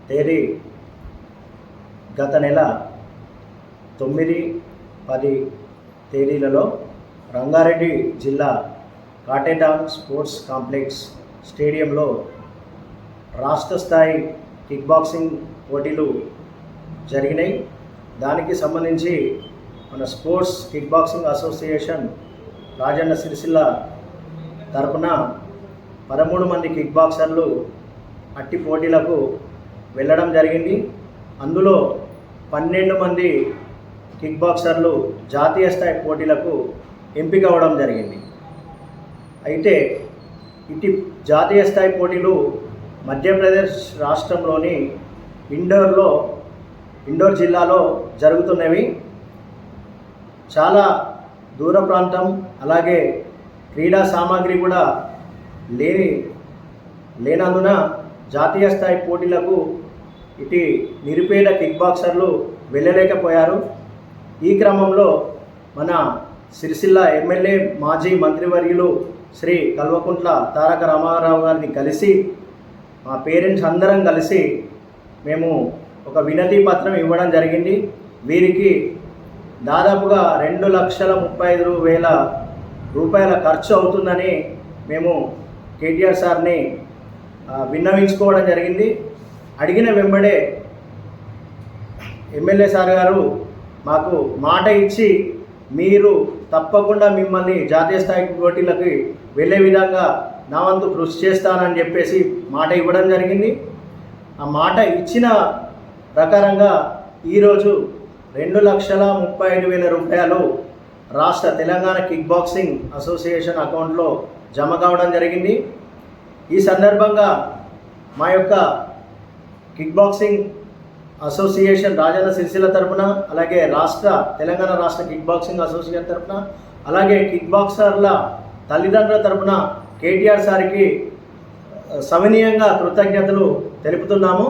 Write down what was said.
తేదీ గత నెల 9, 10 తేదీలలో రంగారెడ్డి జిల్లా కాటేటాన్ స్పోర్ట్స్ కాంప్లెక్స్ స్టేడియంలో రాష్ట్ర స్థాయి కిక్ బాక్సింగ్ పోటీలు జరిగినాయి. దానికి సంబంధించి మన sports kick boxing association Rajanna Sircilla తరపున 13 మంది కిక్ బాక్సర్లు అట్టి పోటీలకు వెళ్ళడం జరిగింది. అందులో 12 మంది కిక్ బాక్సర్లు జాతీయ స్థాయి పోటీలకు ఎంపిక అవ్వడం జరిగింది. అయితే ఇటు జాతీయ స్థాయి పోటీలు మధ్యప్రదేశ్ రాష్ట్రంలోని ఇండోర్ జిల్లాలో జరుగుతున్నవి. చాలా దూర ప్రాంతం, అలాగే క్రీడా సామాగ్రి కూడా లేనందున జాతీయ స్థాయి పోటీలకు ఇటు నిరుపేద కిక్ బాక్సర్లు వెళ్ళలేకపోయారు. ఈ క్రమంలో మన సిరిసిల్ల ఎమ్మెల్యే మాజీ మంత్రివర్యులు శ్రీ కల్వకుంట్ల తారక రామారావు గారిని కలిసి మా పేరెంట్స్ అందరం కలిసి మేము ఒక వినతి పత్రం ఇవ్వడం జరిగింది. వీరికి దాదాపుగా 2,35,000 రూపాయల ఖర్చు అవుతుందని మేము కేటీఆర్ సార్ని విన్నవించుకోవడం జరిగింది. అడిగిన వెంబడే ఎమ్మెల్యే సార్ గారు మాకు మాట ఇచ్చి మీరు తప్పకుండా మిమ్మల్ని జాతీయ స్థాయి పోటీలకి వెళ్ళే విధంగా నా వంతు కృషి చేస్తానని చెప్పేసి మాట ఇవ్వడం జరిగింది. ఆ మాట ఇచ్చిన ప్రకారంగా ఈరోజు 2,35,000 రూపాయలు రాష్ట్ర తెలంగాణ కిక్ బాక్సింగ్ అసోసియేషన్ అకౌంట్లో జమ కావడం జరిగింది. ఈ సందర్భంగా మా యొక్క kick boxing association Rajanna Sircilla తరపున, అలాగే తెలంగాణ రాష్ట్ర కిక్ బాక్సింగ్ అసోసియేషన్ తరపున, అలాగే కిక్ బాక్సర్ల తల్లిదండ్రుల తరపున కేటీఆర్ సార్కి సవినీయంగా కృతజ్ఞతలు తెలుపుతున్నాము.